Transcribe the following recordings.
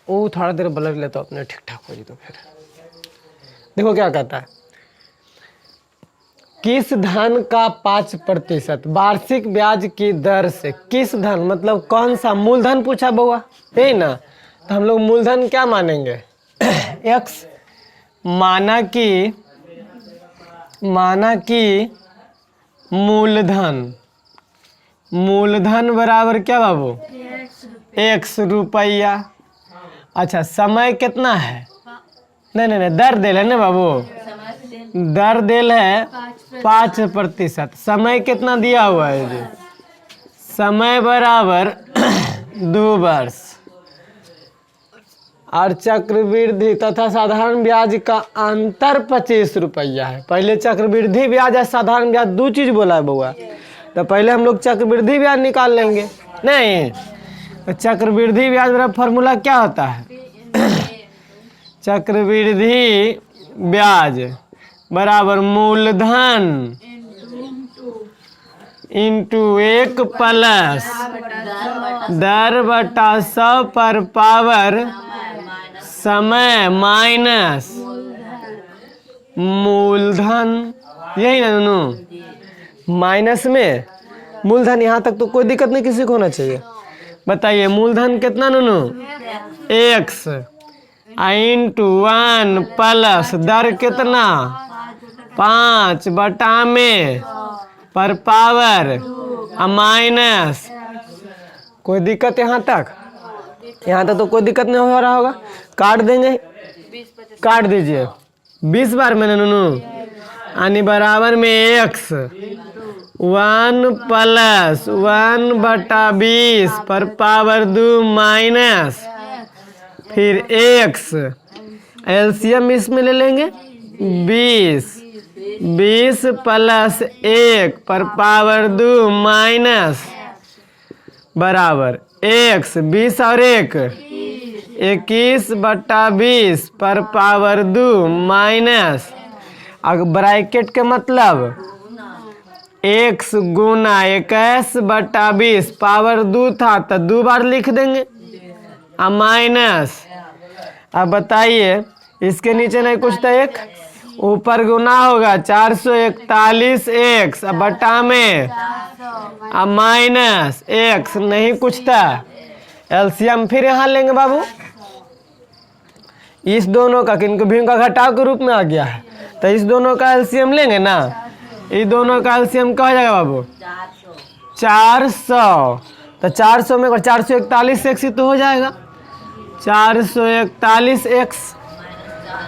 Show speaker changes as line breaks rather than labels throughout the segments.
वो थोड़ा देर ब्लर ले तो अपने ठीक ठाक हो जी। तो फिर देखो क्या कहता है, किस धन का 5% वार्षिक ब्याज की दर से, किस धन मतलब कौन सा मूलधन पूछा बउआ, है ना। तो हम लोग मूलधन क्या मानेंगे एक्स, माना कि मूलधन बराबर क्या बाबू, एक्स रुपया। अच्छा समय कितना है, नहीं दर देल है ना बाबू, दर देल है 5%। समय कितना दिया हुआ है जी, समय बराबर 2 वर्ष। और चक्रवृद्धि तथा साधारण ब्याज का अंतर 25 रुपया है। पहले चक्रवृद्धि ब्याज है साधारण ब्याज, दो चीज बोला है बउआ। तो पहले हम लोग चक्रवृद्धि ब्याज निकाल लेंगे। नहीं, तो चक्रवृद्धि ब्याज बराबर फॉर्मूला क्या होता है चक्रवृद्धि ब्याज बराबर मूलधन इंटू 1 प्लस दर बटा 100 पर पावर समय माइनस मूलधन, यही ना नू। माइनस में मूलधन, यहाँ तक तो कोई दिक्कत नहीं किसी को होना चाहिए। बताइए मूलधन कितना नू, एक्स इंटू 1 प्लस दर कितना 5 बटा में पर पावर माइनस, कोई दिक्कत यहाँ तक तो कोई दिक्कत नहीं हो रहा होगा। काट देंगे, काट दीजिए 20 बार मैंने नूनू, यानी बराबर में एक्स 1 प्लस 1 बटा 20 पर पावर 2 माइनस फिर एक्स, एलसीएम इसमें ले लेंगे 20 प्लस 1 पर पावर 2 माइनस बराबर एक्स 20 और 1 21 बटा 20 पर पावर 2 माइनस, अगर ब्रैकेट के मतलब एक्स गुना 21 बटा 20 पावर 2 था तो 2 बार लिख देंगे माइनस। अब बताइए इसके नीचे नहीं कुछ था, एक ऊपर गुना होगा 441 एक्स बटा में माइनस एक्स, नहीं कुछ था। एलसीएम फिर यहाँ लेंगे बाबू, इस दोनों का किनको भी का घटाव के रूप में आ गया है, तो इस दोनों का एलसीएम लेंगे ना। इस दोनों का एलसीएम क्या हो जाएगा बाबू 400, तो 400 में 441 एक्स ही तो हो जाएगा, 441 एक्स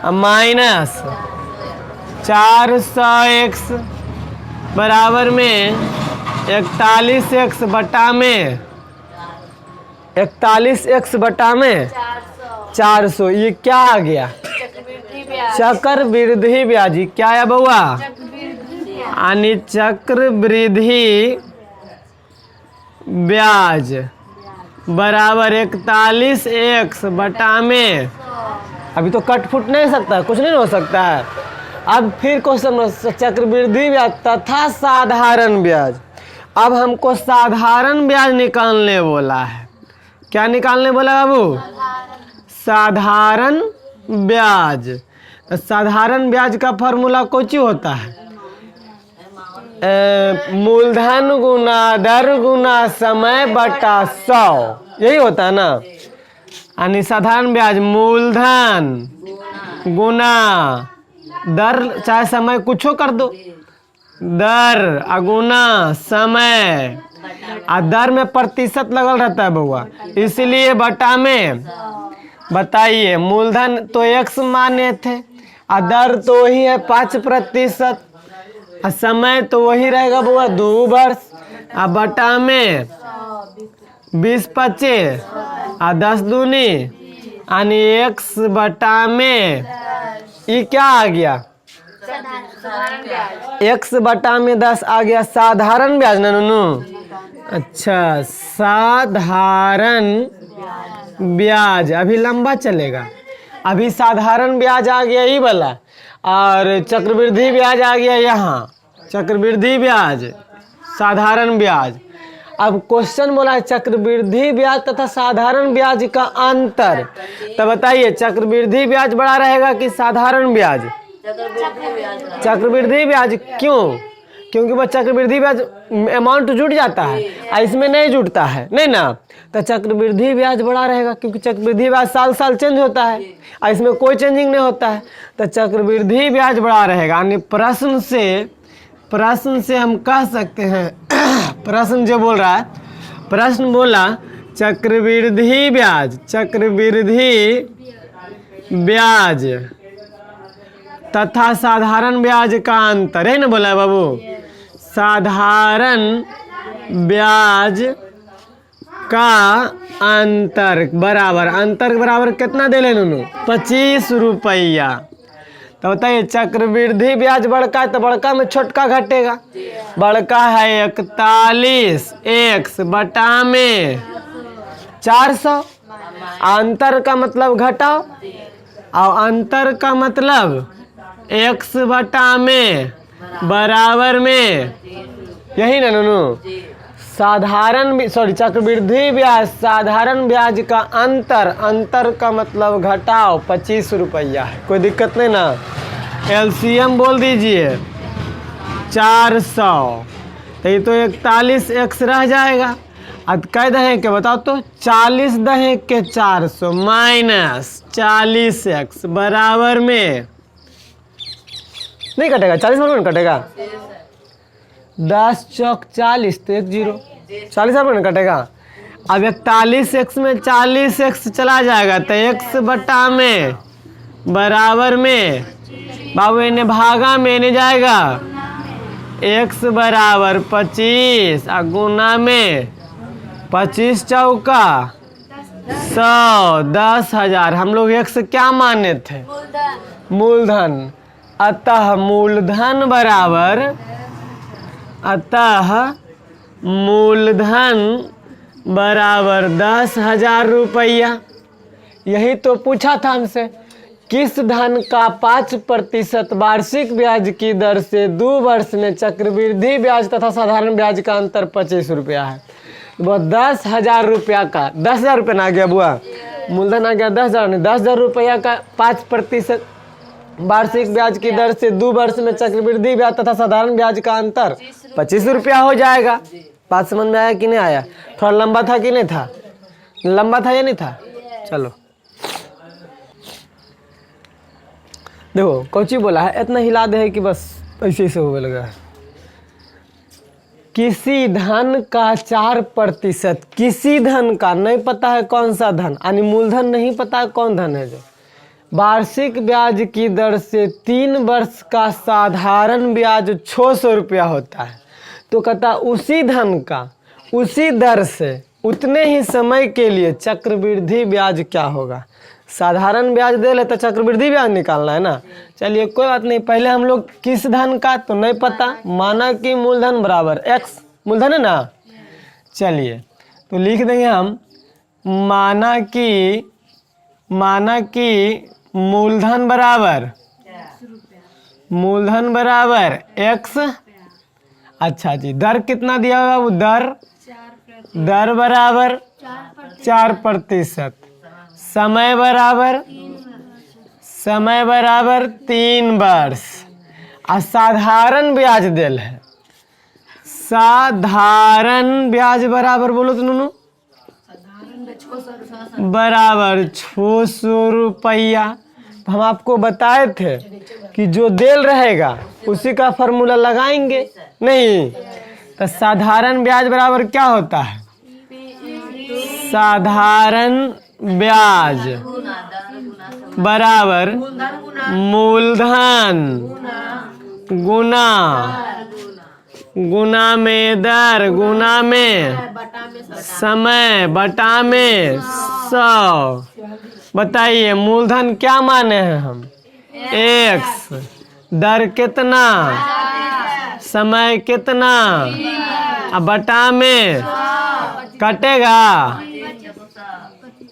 माइनस 400 एक्स बराबर में 41 एक्स बटा में 41 एक्स बटा में 400, ये क्या आ गया चक्रवृद्धि ब्याज। क्या है बउआ, यानी चक्रवृद्धि ब्याज बराबर 41 एक्स बटा में, अभी तो कट फुट नहीं सकता है, कुछ नहीं हो सकता है। अब फिर क्वेश्चन चक्रवृद्धि ब्याज तथा साधारण ब्याज। अब हमको साधारण ब्याज निकालने बोला है। क्या निकालने बोला बाबू, साधारण ब्याज। तो साधारण ब्याज का फॉर्मूला कुछ होता है मूलधन गुना दर गुना समय बटा 100, यही होता है ना। यानी साधारण ब्याज मूलधन गुना दर, चाहे समय कुछो कर दो, दर अगुना समय, दर में प्रतिशत लगल रहता है बउआ, इसलिए बटा में। बताइए मूलधन तो एक्स माने थे, दर तो वही है 5%, समय तो वही रहेगा बउआ 2 वर्ष, बटा में 20 25 10 दूनी, यानी एक्स बटा में ये क्या आ गया एक्स बटा में 10 आ गया साधारण ब्याज ना नूनू। अच्छा साधारण ब्याज अभी लंबा चलेगा, अभी साधारण ब्याज आ गया ये वाला, और चक्रवृद्धि ब्याज आ गया यहाँ, चक्रवृद्धि ब्याज साधारण ब्याज, अब क्वेश्चन बोला है चक्रवृद्धि ब्याज तथा साधारण ब्याज का अंतर, तो बताइए चक्रवृद्धि ब्याज बड़ा रहेगा कि साधारण ब्याज? चक्रवृद्धि ब्याज। क्यों? क्योंकि वह चक्रवृद्धि ब्याज अमाउंट जुट जाता है और इसमें नहीं जुटता है, नहीं ना, तो चक्रवृद्धि ब्याज बड़ा रहेगा क्योंकि चक्रवृद्धि ब्याज साल साल चेंज होता है और इसमें कोई चेंजिंग नहीं होता है, तो चक्रवृद्धि ब्याज बड़ा रहेगा। यानी प्रश्न से हम कह सकते हैं प्रश्न जो बोल रहा है, प्रश्न बोला चक्रवृद्धि ब्याज तथा साधारण ब्याज का अंतर है ना, बोला है बाबू। साधारण ब्याज का अंतर बराबर कितना दे लेना? 25 रुपया। तो बताइए चक्रवृद्धि ब्याज बड़का है तो बड़का में छोटका घटेगा। बड़का है 41 x बटा में 400, अंतर का मतलब घटाओ और अंतर का मतलब x बटा में बराबर में, यही ना नूनू। चक्रवृद्धि ब्याज साधारण ब्याज का अंतर का मतलब घटाओ 25 रुपया है, कोई दिक्कत नहीं ना। एलसीएम बोल दीजिए 400, तो ये तो 41x रह जाएगा। अब कह दहे के बताओ तो 40 दहे के 400 माइनस 40x बराबर में, नहीं कटेगा 40 में कटेगा, 10 चौक 40 तो 1 0, 40 में कटेगा। अब 41x में 40x चला जाएगा तो x बटा में बराबर में, बाबू इन्हें भागा में इन्हें जाएगा, x बराबर 25 और गुना में 25 चौका 100, 10,000। हम लोग x क्या माने थे? मूलधन। अतः मूलधन बराबर 10,000 रुपया। यही तो पूछा था हमसे, किस धन का 5% वार्षिक ब्याज की दर से 2 वर्ष में चक्रवृद्धि ब्याज तथा साधारण ब्याज का अंतर 25 रुपया है। वो 10,000 रुपया का 10,000 रुपया ना आ गया बुआ, मूलधन आ गया 10,000, नहीं 10,000 रुपया का 5% वार्षिक ब्याज की दर से 2 वर्ष में चक्रवृद्धि ब्याज तथा साधारण ब्याज का अंतर 25 रुपया हो जाएगा। बात समझ में आया कि नहीं आया? थोड़ा लंबा था कि नहीं था? लंबा था या नहीं था? चलो देखो कोची बोला है, इतना हिला दे है कि बस ऐसे से होने लगा। किसी धन का 4%, किसी धन का नहीं पता है कौन सा धन, यानी मूलधन नहीं पता है कौन धन है, जो वार्षिक ब्याज की दर से 3 वर्ष का साधारण ब्याज 600 रुपया होता है, तो कहता उसी धन का उसी दर से उतने ही समय के लिए चक्रवृद्धि ब्याज क्या होगा। साधारण ब्याज दे ले तो चक्रवृद्धि ब्याज निकालना है ना। चलिए कोई बात नहीं, पहले हम लोग किस धन का तो नहीं पता, माना कि मूलधन बराबर x, मूलधन है ना। चलिए तो लिख देंगे हम माना कि मूलधन बराबर x। अच्छा जी, दर कितना दिया होगा वो? दर बराबर 4%, समय बराबर 3 वर्ष, और साधारण ब्याज दिल है। साधारण ब्याज बराबर बोलो तो नूनू, बराबर 600 रुपया। तो हम आपको बताए थे कि जो देल रहेगा उसी का फॉर्मूला लगाएंगे नहीं। तो साधारण ब्याज बराबर क्या होता है? साधारण ब्याज बराबर मूलधन गुना में दर गुना में समय बटा में 100। बताइए मूलधन क्या माने हैं हम? x, दर कितना, समय कितना, अब बटा में कटेगा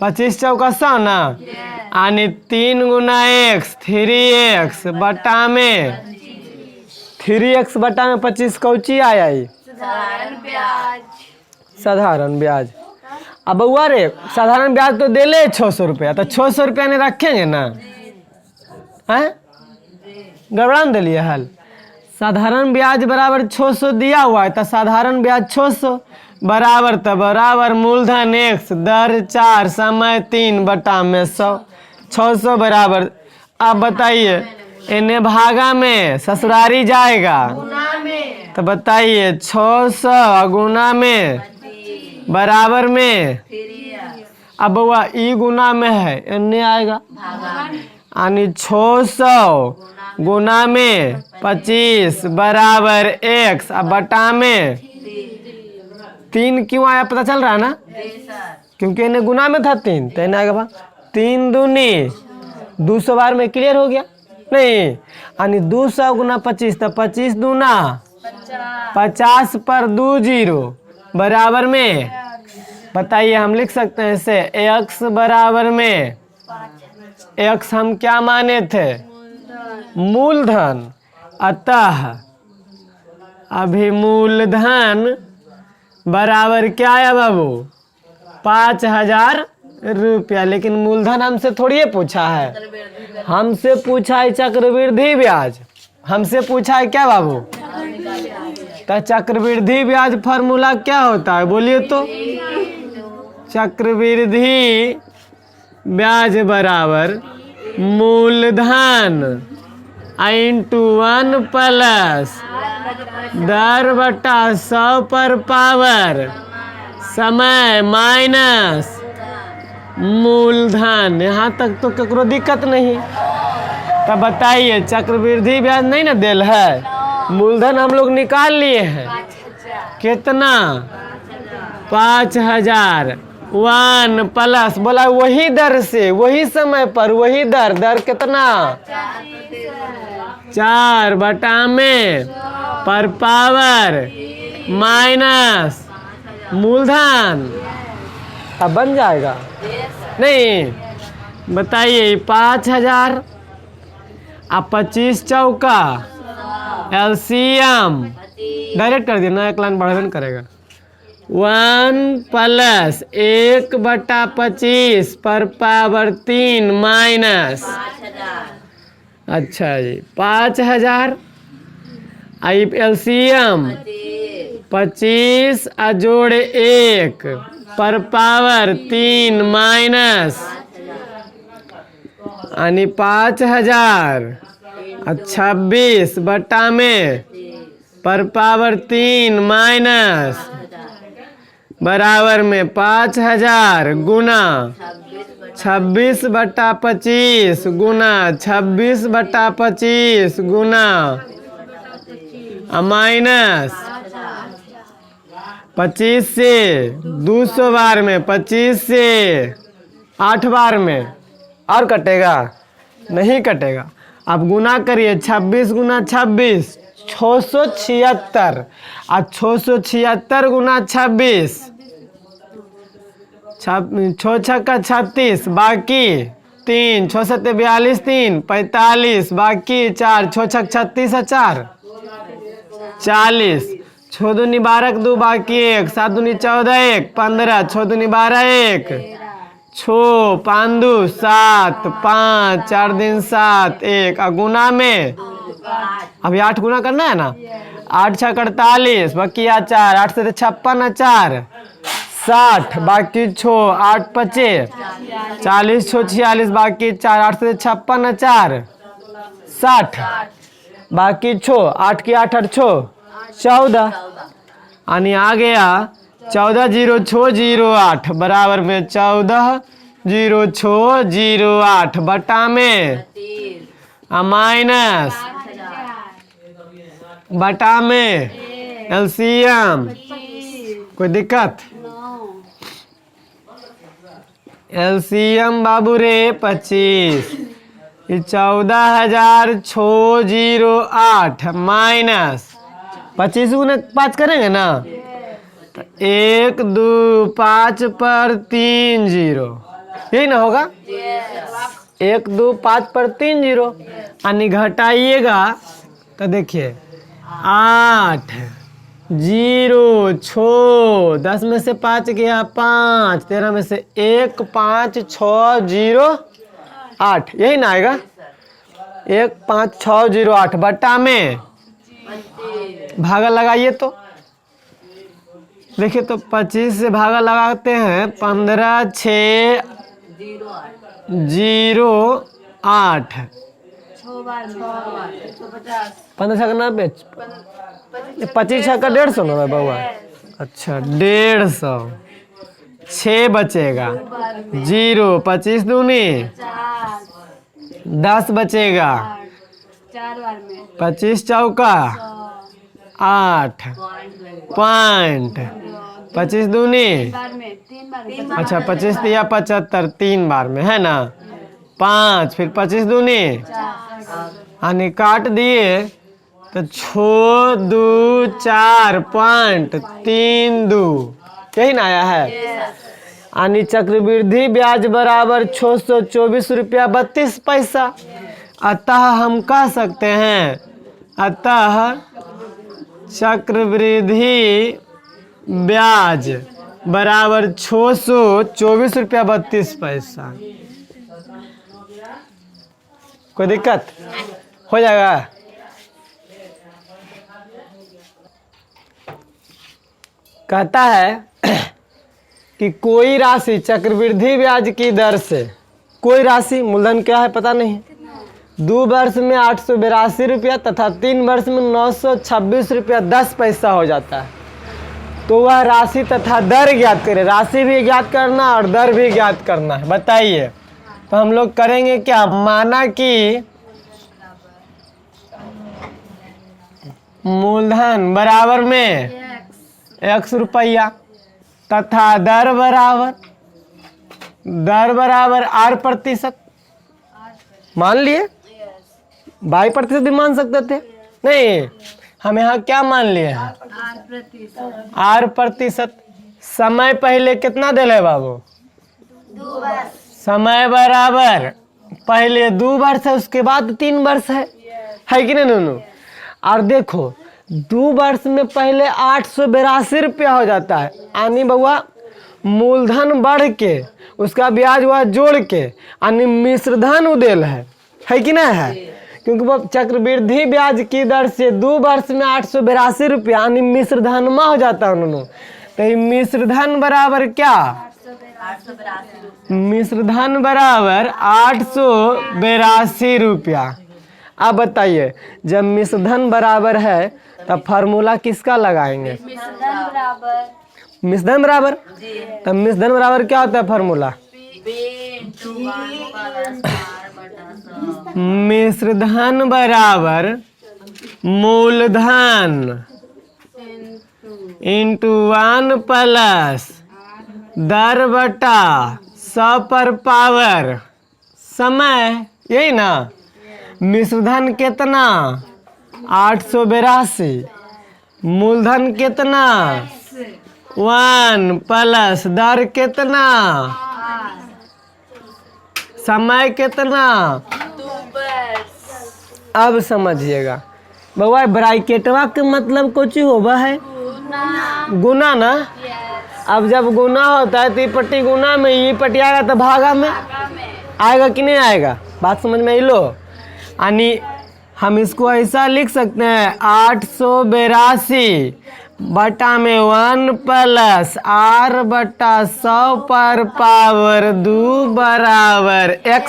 25 चौका 100 ना, यानी 3 गुना x 3x बटा में 3x बटा में 25 कौची आया? साधारण ब्याज। अब बउआ रे साधारण ब्याज तो दे ले 600 रुपया, तो 600 रुपया ने रखेंगे ना, हैं गड़बड़ा में दिलिए हल। साधारण ब्याज बराबर 600 दिया हुआ है, तो साधारण ब्याज 600 बराबर, तो बराबर मूलधन x दर 4 समय 3 बटा में 100, 600 बराबर। अब बताइए इन्हें भागा में ससुरारी जाएगा, तो बताइए 600 गुना में बराबर में, अब बउआ ई गुना में है इन्हें आएगा, यानी 600 गुना में 25 बराबर x, अब बटा में 3 क्यों आया पता चल रहा है ना, क्योंकि इन्हें गुना में था 3, तो इन्हें आएगा 3 दूनी 200 बार में क्लियर हो गया नहीं, यानी 200 गुना 25, तो 25 दूना 50 पर 2 जीरो बराबर में, बताइए हम लिख सकते हैं इसे x बराबर में, x हम क्या माने थे मूलधन, अतः अभी मूलधन बराबर क्या है बाबू 5000 रुपया। लेकिन मूलधन हमसे थोड़ी पूछा है, हमसे पूछा है चक्रवृद्धि ब्याज, हमसे पूछा है क्या बाबू, तो चक्रवृद्धि ब्याज फॉर्मूला क्या होता है बोलिए तो, चक्रवृद्धि ब्याज बराबर मूलधन इंटू 1 प्लस दर बटा 100 पर पावर समय माइनस मूलधन। यहाँ तक तो ककरो दिक्कत नहीं, तब बताइए चक्रवृद्धि ब्याज नहीं ना देल है, मूलधन हम लोग निकाल लिए हैं कितना 5000, 1 प्लस बोला वही दर से वही समय पर वही दर, दर कितना 4 बटा में पर पावर माइनस मूलधन। अब बन जाएगा नहीं, बताइए 5000 अब 25 चौका एलसीएम डायरेक्ट कर दिया ना, एक लाइन बढ़ावन करेगा 1 प्लस 1 बटा 25 पर पावर 3 माइनस, अच्छा जी 5000 आई एलसीएम 25 जोड़ 1 पर पावर 3 माइनस, यानी 5000 और 26 बटा में पर पावर 3 माइनस बराबर में 5000 गुना 26 बटा 25 गुना 26 बटा 25 गुना माइनस 25 से 200 बार में, 25 से 8 बार में, और कटेगा नहीं कटेगा। अब गुना करिए 26 गुना 26 676 और 676 गुना 26 6 छक्का 36 बाकी 3 6 सत्ते 42 3 45 बाकी 4 6 छक 36 4 40 6 दूनी 12 2 बाकी 1 7 दूनी 14 1 15 6 दूनी 12 1 6 5 2 7 5 4 दिन 7 1 और गुना में अभी 8 गुना करना है ना, 8 छक 48 बाकी 4 8 से 56 4 60 बाकी 6 8 25 40 6 46 बाकी 4 8 से 56 4 60 बाकी 6 8 की 8 8 6 14, यानी आ गया 14 0 6 0 8 बराबर में 14 0 6 0 8 बटा में माइनस बटा में एलसीएम। कोई दिक्कत? एलसीएम बाबू रे 25 14,608 माइनस 25 गुना 5 करेंगे ना, 1 2 5 पर 3 0, यही ना होगा 1 2 5 पर 3 0, यानी घटाइएगा तो देखिए 8 0 छो 10 में से 5 गया 5, 13 में से 1 5 6 0 8, यही ना आएगा। 1 5 6 0 8 बट्टा में भागा लगाइए तो देखिए तो 25 से भागा लगाते हैं 15 6 0 8, 15 छक्का 90, 25 छक्का 150 ना बउआ। अच्छा 150, 6 बचेगा 0, 25 दूनी 10 बचेगा 25 चौका 8 पॉइंट, 25 दूनी, अच्छा 25 दिया 75 3 बार में है ना 5, फिर 25 दूनी यानी काट दिए तो 6 2 4 पॉइंट 3 2, यही ना आया है। यानी चक्रवृद्धि ब्याज बराबर 624 रुपया 32 पैसा। अतः हम कह सकते हैं, अतः चक्रवृद्धि ब्याज बराबर 624 रुपया 32 पैसा। कोई दिक्कत हो जाएगा। कहता है कि कोई राशि चक्रवृद्धि ब्याज की दर से, कोई राशि मूलधन क्या है पता नहीं, 2 वर्ष में 882 रुपया तथा 3 वर्ष में 926 रुपया 10 पैसा हो जाता है। तो वह राशि तथा दर ज्ञात करें। राशि भी ज्ञात करना और दर भी ज्ञात करना है। बताइए तो हम लोग करेंगे क्या, माना कि मूलधन बराबर में x रुपया तथा दर बराबर r%। मान लिए, y% भी मान सकते थे, नहीं हम यहाँ क्या मान लिए हैं, r%। समय पहले कितना दिल है बाबू, समय बराबर पहले 2 वर्ष है उसके बाद 3 वर्ष है कि नहीं नूनू। और देखो 2 वर्ष में पहले 882 रुपया हो जाता है, यानी बउआ मूलधन बढ़ के उसका ब्याज हुआ जोड़ के, यानी मिश्रधन उदेल है कि नहीं है। क्योंकि वो चक्रवृद्धि ब्याज की दर से 2 वर्ष में 882 रुपया यानी मिश्रधन में हो जाता है उन्होंने। तो ये मिश्रधन बराबर क्या, मिश्रधन बराबर 882 रुपया। अब बताइए जब मिश्रधन बराबर है तब फार्मूला किसका लगाएंगे, मिश्रधन बराबर। तब मिश्रधन बराबर क्या होता है फार्मूला, मिश्रधन बराबर मूलधन इंटू 1 प्लस दर बटा 100 पर पावर समय, यही ना। मिश्रधन कितना 882, मूलधन कितना 1 प्लस दर कितना, समय कितना। अब समझिएगा बउआ ब्रैकेटवा के मतलब कुछ होगा है गुना ना। अब जब गुना होता है तो ये पट्टी गुना में, ये पट्टी आएगा तो भागा में आएगा कि नहीं आएगा, बात समझ में आई लो। यानी हम इसको ऐसा लिख सकते हैं 882 बटा में 1 प्लस r बटा 100 पर पावर 2 बराबर x।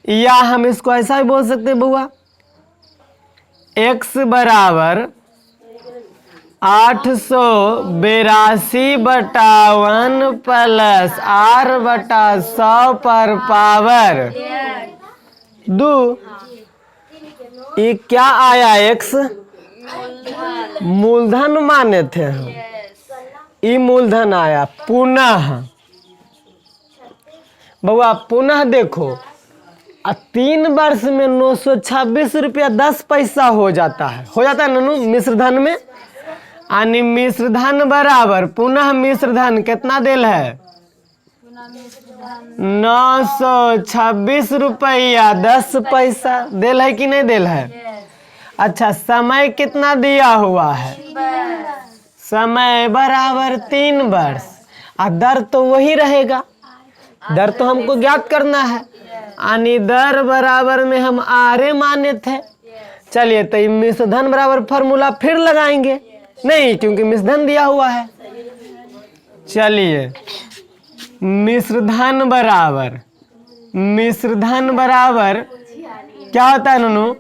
या हम इसको ऐसा भी बोल सकते हैं बउआ, x बराबर 882 बटा 1 प्लस r बटा 100 पर पावर 2। ये क्या आया, x मूलधन माने थे हम, ये मूलधन आया। पुनः बउआ पुनः देखो 3 वर्ष में 926 रुपया 10 पैसा हो जाता है ननू मिश्रधन में। यानी मिश्रधन बराबर पुनः मिश्रधन कितना देल है 926 रुपया 10 पैसा देल है कि नहीं देल है। अच्छा समय कितना दिया हुआ है? समय बराबर 3 वर्ष। और दर तो वही रहेगा, दर तो हमको ज्ञात करना है, यानी दर बराबर में हम आरे माने थे। चलिए तो मिश्र धन बराबर फॉर्मूला फिर लगाएंगे, नहीं क्योंकि मिश्र धन दिया हुआ है। चलिए मिश्र धन बराबर क्या होता है नूनू?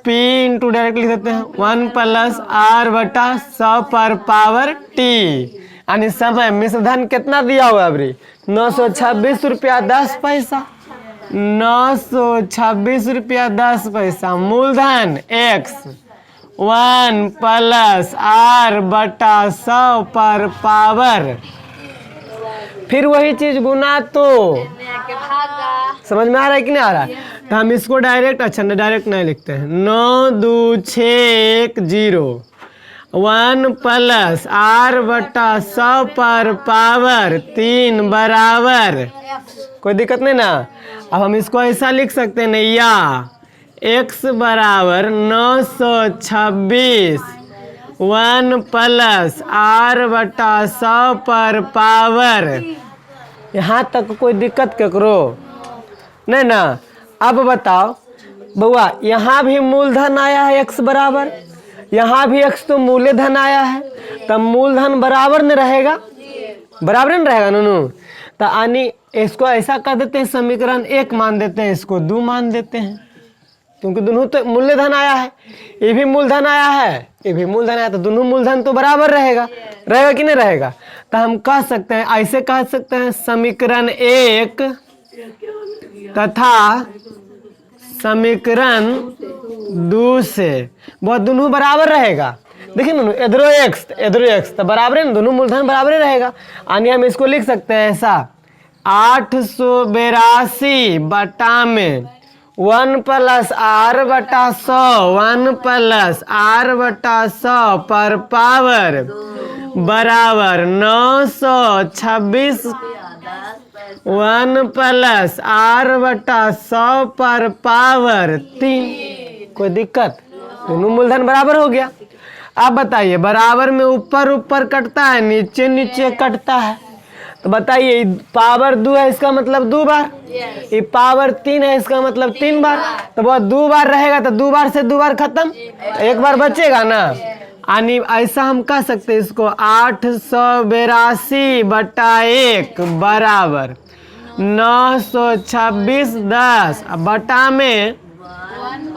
पी इंटू डायरेक्ट लिख देते हैं 1 प्लस आर बटा 100 पर पावर टी। यानी समय मिश्र धन कितना दिया हुआ अभी? 926 रुपया 10 पैसा। 926 रुपया 10 पैसा। मूलधन x 1 प्लस आर बटा 100 पर पावर, फिर वही चीज गुना, तो समझ में आ रहा है कि नहीं आ रहा है? तो हम इसको डायरेक्ट, अच्छा डायरेक्ट नहीं लिखते हैं, 9 2 6 1 0 1 प्लस आर बटा 100 पर पावर 3 बराबर, कोई दिक्कत नहीं ना। अब हम इसको ऐसा लिख सकते हैं, या x बराबर 926 1 प्लस आर बटा 100 पर पावर। यहाँ तक कोई दिक्कत करो नहीं ना। अब बताओ बउआ, यहाँ भी मूलधन आया है x बराबर, यहाँ भी x तो मूलधन आया है, तब मूलधन बराबर नहीं रहेगा? बराबर नहीं रहेगा नूनू। तो यानी इसको ऐसा कर देते हैं, समीकरण 1 मान देते हैं, इसको 2 मान देते हैं, क्योंकि दोनों तो मूलधन आया है, ये भी मूलधन आया है, ये भी मूलधन आया, तो दोनों मूलधन तो बराबर रहेगा कि नहीं रहेगा? तो हम कह सकते हैं, ऐसे कह सकते हैं, समीकरण 1 तथा समीकरण 2 से वो दोनों बराबर रहेगा। देखिए ना, इधरो x तो बराबर है ना, दोनों मूलधन बराबर ही रहेगा। यानी हम इसको लिख सकते हैं ऐसा, 882 बटा में 1 प्लस आर बटा 100 1 प्लस आर बटा 100 पर पावर बराबर 926 1 प्लस आर बटा 100 पर पावर 3। कोई दिक्कत? दोनों मूलधन बराबर हो गया। अब बताइए, बराबर में ऊपर ऊपर कटता है, नीचे नीचे कटता है, तो बताइए पावर 2 है, इसका मतलब 2 बार, ये पावर 3 है, इसका मतलब 3 बार, तो वो 2 बार रहेगा, तो 2 बार से 2 बार खत्म, 1 बार बचेगा ना। यानी ऐसा हम कह सकते हैं इसको, 882 बटा 1 बराबर 926 10 बटा में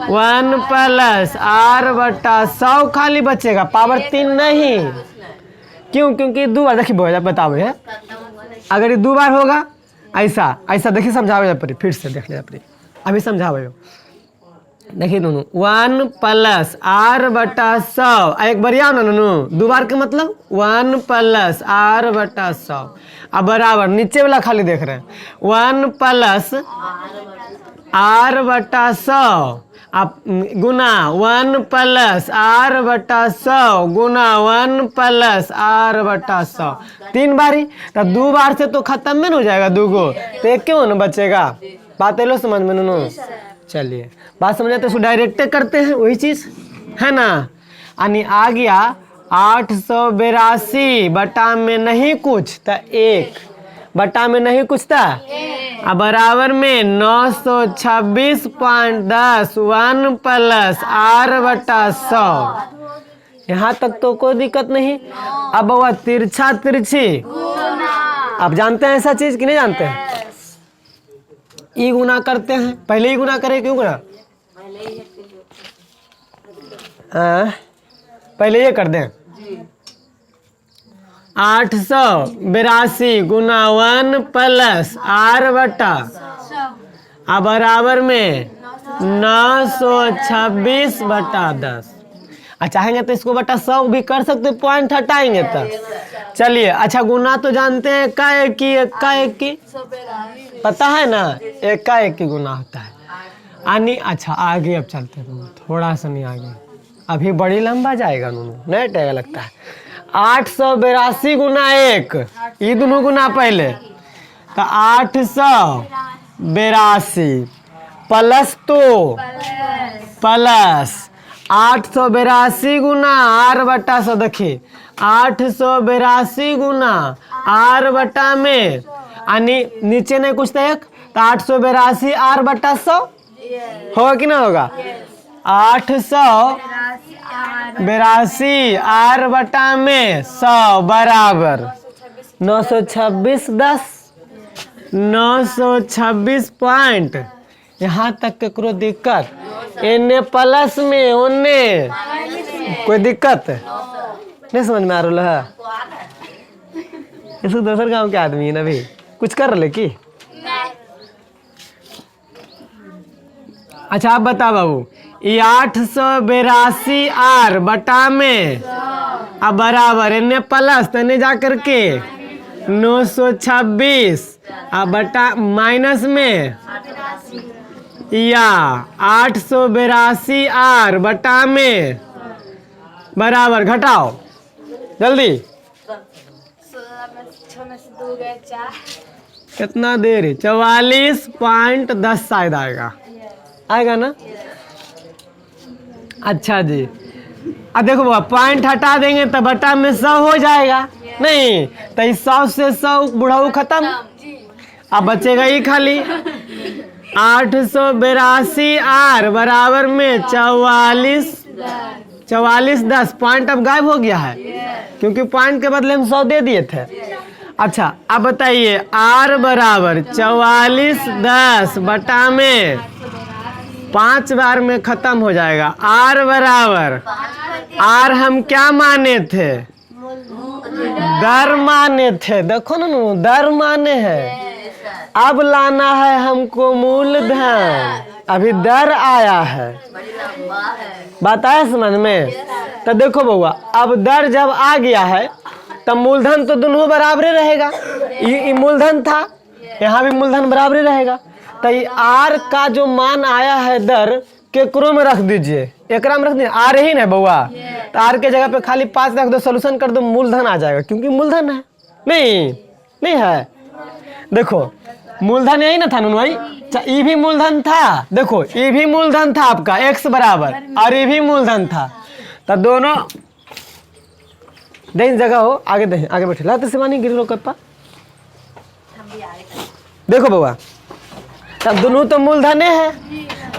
1 प्लस आर बटा 100 खाली बचेगा, पावर 3 नहीं। क्यों? क्योंकि 2 बार, देखिए बताओ है, अगर ये 2 बार होगा ऐसा देखिए, समझावे पड़ी, फिर से देख ले पड़ी, अभी समझावे। देखिए दोनों 1 प्लस आर बटा 100, एक बार ना नूनू, 2 बार के मतलब 1 प्लस आर बटा 100, अब बराबर नीचे वाला खाली देख रहे हैं, 1 प्लस आर बटा 100 आप गुना 1 प्लस आर बटा 100 गुना 1 प्लस आर बटा 100, 3 बारी, तो 2 बार से तो खत्म में हो जाएगा, 2 गो, तो एक क्यों ना बचेगा? बात लो समझ में नूनू? चलिए बात समझ तो डायरेक्ट करते हैं, वही चीज है ना। यानी आ गया 882 बटा में नहीं कुछ था 1, बटा में नहीं कुछ था, अब बराबर में 926.10 1 प्लस आर बटा 100। यहाँ तक तो कोई दिक्कत नहीं। अब वह तिरछा तिरछी, आप जानते हैं ऐसा चीज कि नहीं जानते हैं? ई गुना करते हैं, पहले ही गुना करें, क्यों गुना? पहले ये कर दें, 882 गुना 1 प्लस आर बटा अब बराबर में 926 बटा 10। चाहेंगे तो इसको बटा 100 भी कर सकते, पॉइंट हटाएंगे तो। चलिए अच्छा, गुना तो जानते हैं, एकाएक की पता है ना, एकाएक की गुना होता है। यानी अच्छा आगे अब चलते हैं, थोड़ा सा नहीं आगे, अभी बड़ी लंबा जाएगा नूनू, नहीं टैग लगता है। 882 गुना 1, ये दोनों गुना पहले, तो 882 प्लस प्लस 882 गुना आर बटा 100। देखिए 882 गुना आर बटा में यानी नीचे नहीं कुछ था एक, तो 882 आर बटा 100 होगा कि ना होगा? 882 आर बटा में 100 बराबर 926 10 926 पॉइंट। यहाँ तक ककरो दिक्कत? एने प्लस में ओने कोई दिक्कत नहीं समझ में आ रहा है? इसको दूसर गांव के आदमी है ना भाई, कुछ कर रहे की? अच्छा आप बता बाबू, ये 882 आर बटा में अब बराबर एने प्लस तने जा करके 926 अब बटा माइनस में या 882 आर बटा में बराबर घटाओ जल्दी। कितना देर है? 44.10 शायद आएगा ना? अच्छा जी, अब देखो बाबा पॉइंट हटा देंगे तो बटा में 100 हो जाएगा नहीं, तो इस 100 से 100 बुढ़ाऊ खत्म, अब बचेगा ही खाली 882 आर बराबर में 44 10 पॉइंट अब गायब हो गया है क्योंकि पॉइंट के बदले हम 100 दे दिए थे। अच्छा अब बताइए आर बराबर 44 10 बटा में 5 बार में खत्म हो जाएगा। आर बराबर, आर हम क्या माने थे? दर माने थे। देखो ना दर माने हैं, अब लाना है हमको मूलधन, अभी दर आया है, बात आया समझ में? तो देखो बउआ अब दर जब आ गया है तब मूलधन तो दोनों बराबर रहेगा, ये मूलधन था यहाँ भी मूलधन बराबर रहेगा, तो ये आर का जो मान आया है दर केकरो में रख दीजिए, एकरा में रख दीजिए, आर ही ना बउआ, तो आर के जगह पे खाली 5 रख दो, सोल्यूशन कर दो, मूलधन आ जाएगा क्योंकि मूलधन है। नहीं है, देखो मूलधन यही ना था नून भाई, ये भी मूलधन था, देखो ये भी मूलधन था आपका x बराबर और ये भी मूलधन था, तो दोनों दे जगह हो आगे दे आगे बैठे लाते सिवानी गिर लो कप्पा। देखो बाबा तब दोनों तो मूलधन है,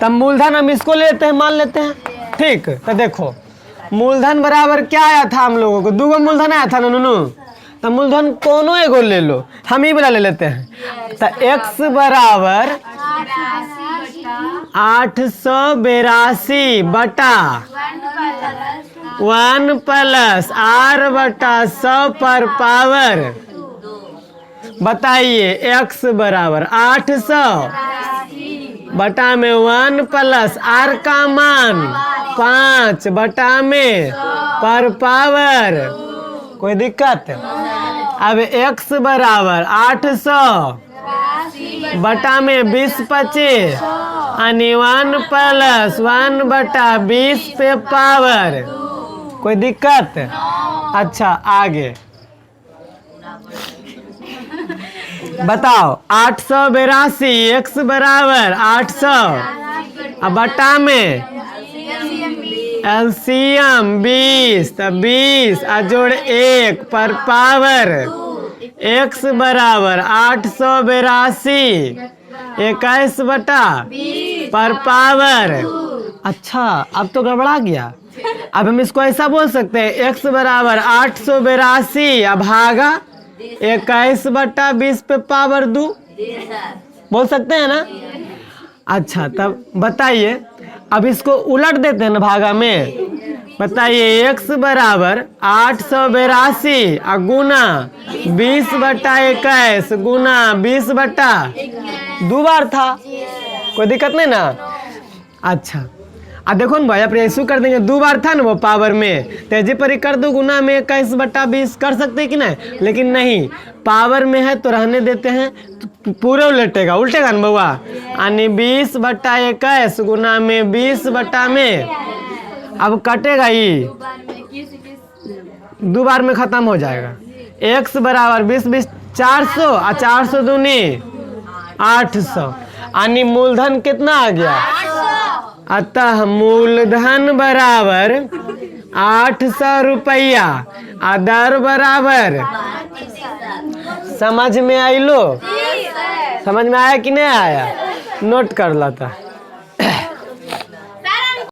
तब मूलधन हम इसको लेते हैं, मान लेते हैं ठीक। तो देखो मूलधन बराबर क्या आया था हम लोगों को? 2 मूलधन आया था ना नूनू, तो मूलधन कोनो एगो ले लो, हम ही वाला ले लेते हैं। तो x बराबर 882 बटा 1 प्लस आर बटा 100 पर पावर, बताइए x बराबर 800 बटा में 1 प्लस आर का मान 5 बटा में पर पावर, कोई दिक्कत? अब x बराबर 800 बटा में 20 25 यानी 1 प्लस 1 बटा 20 पे पावर, कोई दिक्कत? अच्छा आगे बताओ 882 x बराबर 800 अब बटा में एलसीएम 20 तो 20 जोड़ 1 पर पावर x बराबर 882 21 बटा पर पावर। अच्छा अब तो गड़बड़ा गया, अब हम इसको ऐसा बोल सकते हैं x बराबर 882 भागा 21 बटा 20 पे पावर 2 बोल सकते हैं ना? अच्छा तब बताइए अब इसको उलट देते हैं ना भागा में, बताइए x बराबर 882 गुना 20 बटा 21 गुना 20 बटा 2 बार था, कोई दिक्कत नहीं ना? अच्छा अब देखो ना भाई आप ऐसे कर देंगे, 2 बार था ना वो पावर में, तेजी पर ही कर दो, गुना में 21 बटा 20 कर सकते हैं कि नहीं? लेकिन नहीं, पावर में है तो रहने देते हैं, तो पूरे उलटेगा ना बउआ, यानी 20 बटा 21 गुना में 20 बटा में, अब कटेगा ये 2 बार में खत्म हो जाएगा। x बराबर 20 20 400 और 400 दूनी 800, यानी मूलधन कितना आ गया? अतः मूलधन बराबर 800 रुपया और दर बराबर। समझ में आई लो? समझ में आया कि नहीं आया? नोट कर लाता।